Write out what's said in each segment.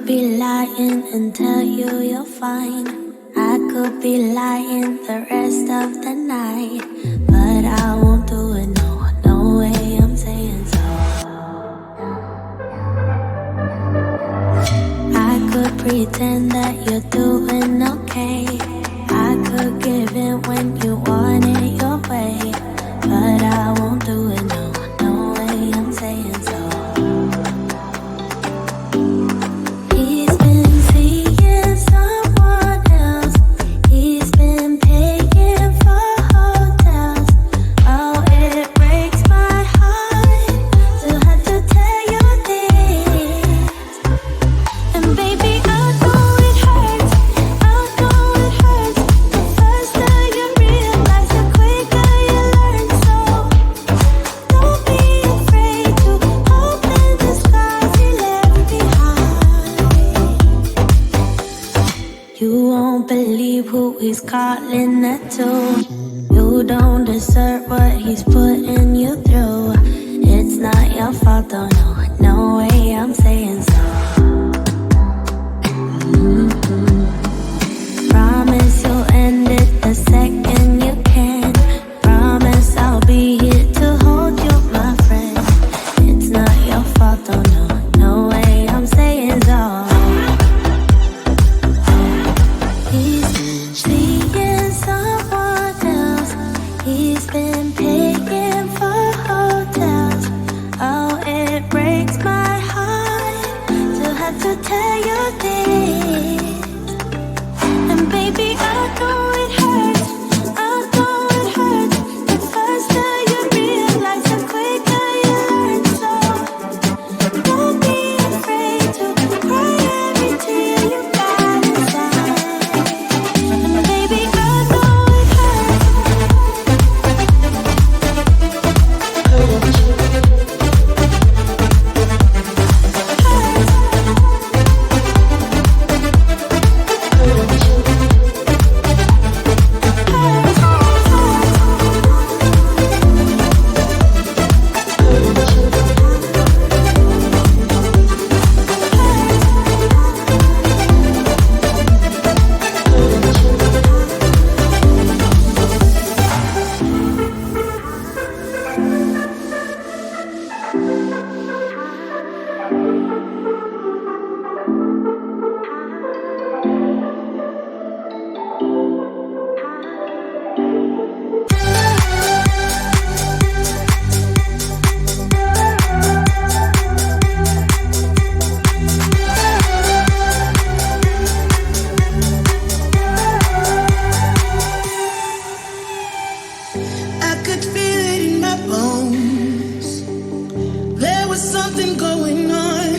be lying and tell you you're fine. I could be lying the rest of the night, but I won't do it, no, no way, I'm saying so. I could pretend that you're doing okay. I could give in when you want it your way, but I won't do it, no, no way, I'm saying so. He's been seeing someone else. He's been paying for hotels. Oh, it breaks my heart to have to tell you this. And baby, I know it hurts. I know it hurts. The faster you realize, the quicker you learn. So don't be afraid to open the scars you left behind. You won't believe who he's calling that to. You don't deserve what he's putting you through. It's not your fault, though, no, no way, I'm saying so. Promise you'll end it the second you can. Promise I'll be here to hold you, my friend. It's not your fault, though, no, no way, I'm saying so. He's been seeing someone else. He's been paying for hotels. Oh, it breaks my heart to have to tell you this. And baby, I know it hurts. I know it hurts. The faster you realize, the quicker you learn. So don't be afraid to cry every tear you got inside. And baby, I know it hurts. I could feel it in my bones. There was something going on.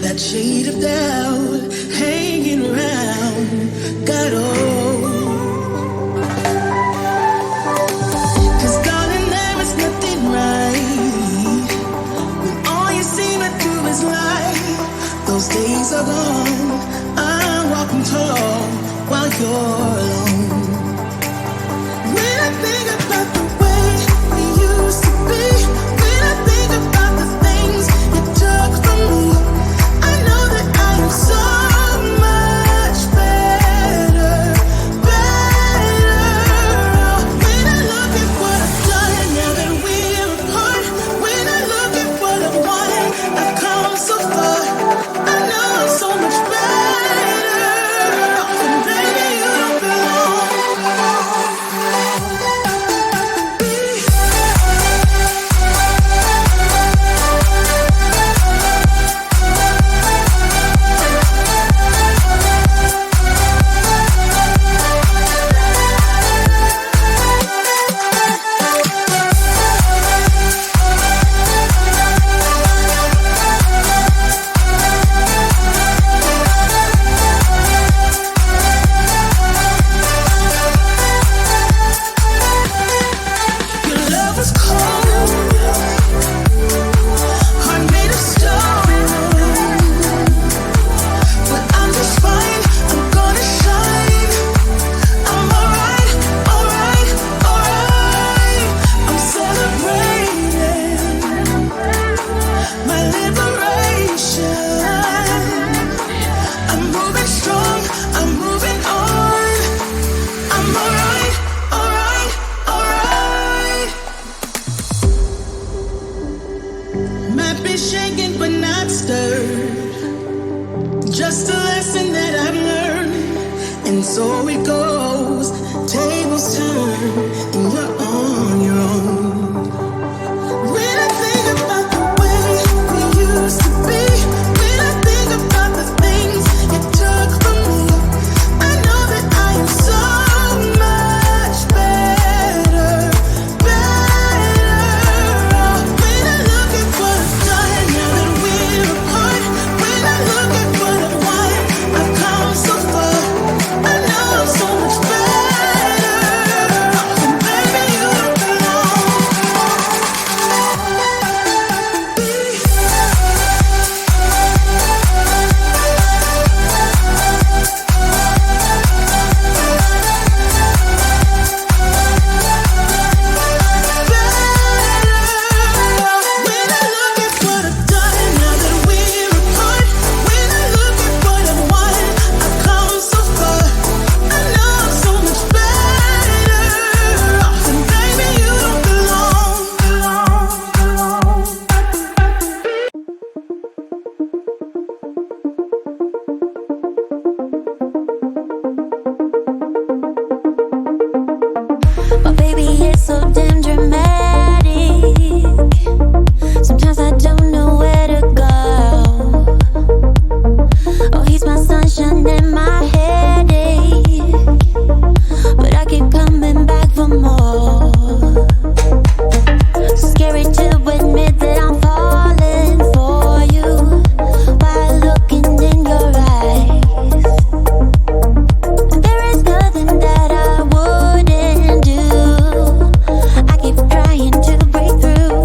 That shade of doubt hanging around. Got old. 'Cause darling, there is nothing right when all you seem to do is lie. Those days are gone. I'm walking tall while you're alone. When I think about the way we used to be, when I think about the things you took from me, I know that I am so much better, better. When I look at what I've done now that we're apart, when I look at what I wanted, I've come so far. I know I'm so much better. And baby, you don't belong And so it goes, tables turn, and you're on your own. When I think about the way we used to be, when I think about the things you took from me, I know that I am so much better, better off. When I look at what I've done now that we're apart, when I look at what I've won, I've come so far. I know I'm so much better off, and baby, you don't belong. But baby, it's so damn dramatic. Sometimes I don't know where to go. Oh, he's my sunshine and my headache, but I keep coming back for more. Scary to admit that I'm falling for you while looking in your eyes. There is nothing that I wouldn't do. I keep trying to break through,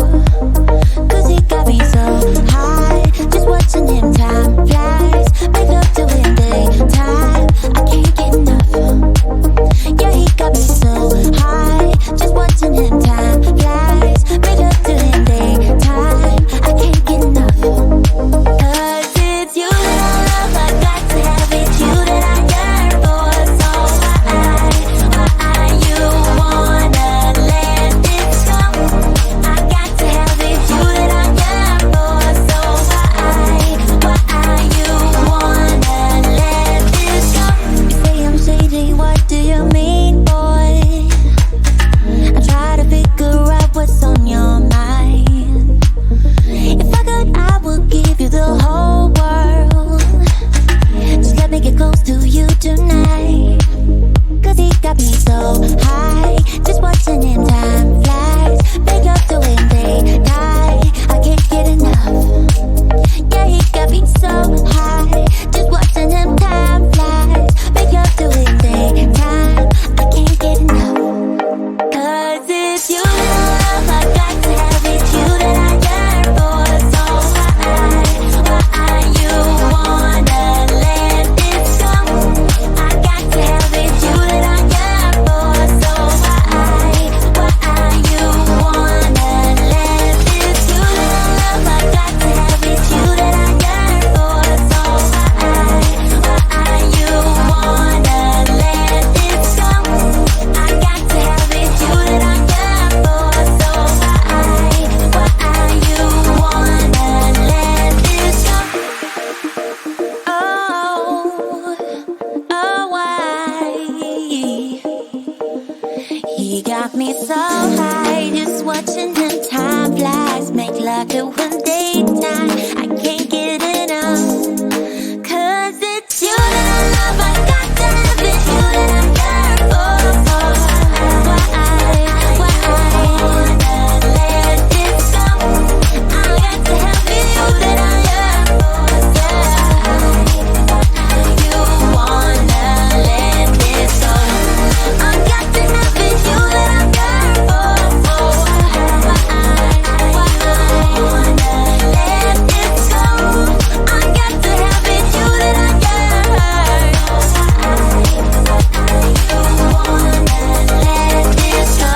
'cause he got me so high. Just watching him, time flies. Make love to him daytime, I can't get enough. Yeah, he got me so high. Just watching him, time flies. Make love to him daytime, I can't get enough. 'Cause it's you that I love, I got to have it. You that I yearn for, so why you wanna let this go? I got to have it. You that I yearn for, so why you wanna let this go? You say I'm shady, what do you mean, boy? I try to figure out what's on your mind. If I could, I would give you the whole world. Just let me get close to you tonight. 'Cause he got me so high. Just watching him, time flies. Make up to him, daytime, I can't get enough. Yeah, he got me so high. Just watching him, time flies. Make up to him, daytime, I can't get enough. 'Cause it's you that I love, I got to have it. You that I yearn for, so why you wanna let this go? I got to have it. You that I yearn for, so why you wanna let this? You that I love, I got to have it. You that I yearn for, so why you wanna let this go? I got to have it. You that I yearn for, so why you wanna let this go? Why? He got me so high, just watching him, time flies. Make love to him daytime, I can't get enough. 'Cause it's you that I love, I got to have it. You that I yearn for, so why wanna let this go? I got to have it. You that I yearn for, you wanna let this go? I got to have it. You that I yearn for, so why wanna let this go? I got to have it. You that I yearn for, you wanna let this go?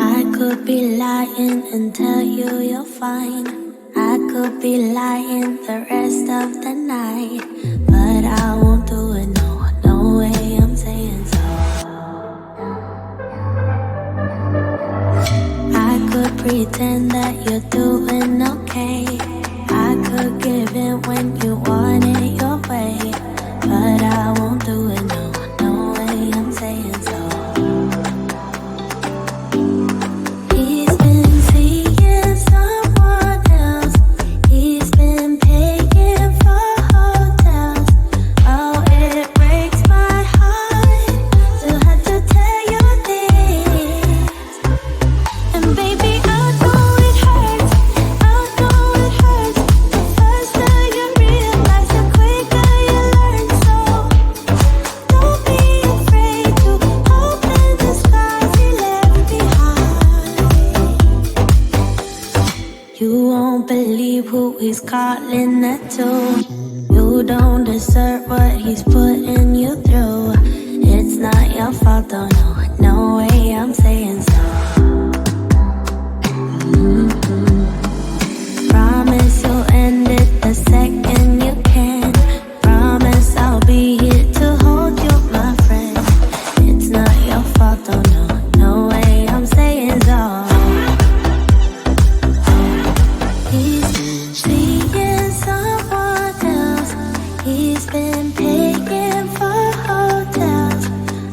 I could be lying and tell you you're fine. I could be lying the rest of the night, but I won't do it, no way I'm saying so. pretend that you're doing okay. I could give in when you want it your way, but I won't do it, no, no way, I'm saying so. He's been seeing someone else. He's been paying for hotels. Oh, it breaks my heart to have to tell you this. And baby, I know it hurts. I know it hurts. The faster you realize, the quicker you learn. So don't be afraid to open the scars he left behind. You won't believe who he's calling that to. You don't deserve what he's putting you through. It's not your fault, though, no, no way, I'm saying so. Promise you'll end it the second you can. Promise I'll be here to hold you, my friend. It's not your fault, though, no, no way, I'm saying so. He's seeing someone else. He's been paying for hotels.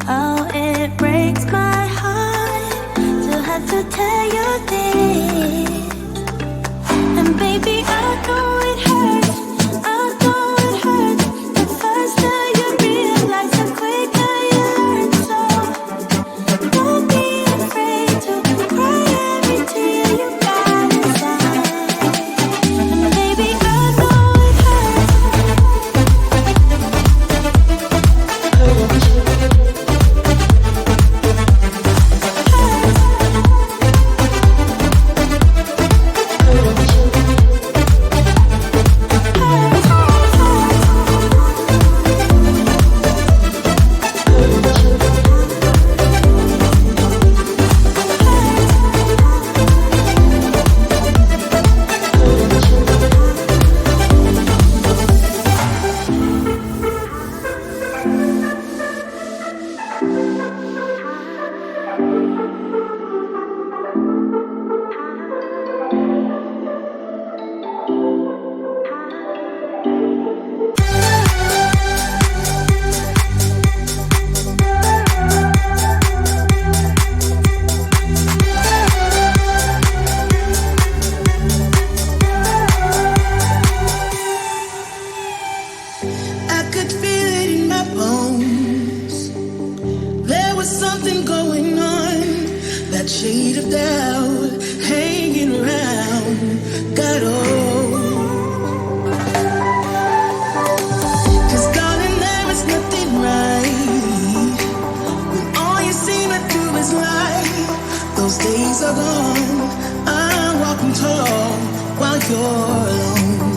Oh, it breaks my heart to have to tell you this. And baby, I know it hurts. I know it hurts. The faster you realize, the quicker you learn. So don't be afraid to cry every tear you got inside. And baby, I know it hurts. I could feel it in my bones. There was something going on. That shade of doubt hanging around got old. 'Cause darling, there is nothing right when all you seem to do is lie. Those days are gone. I'm walking tall while you're alone.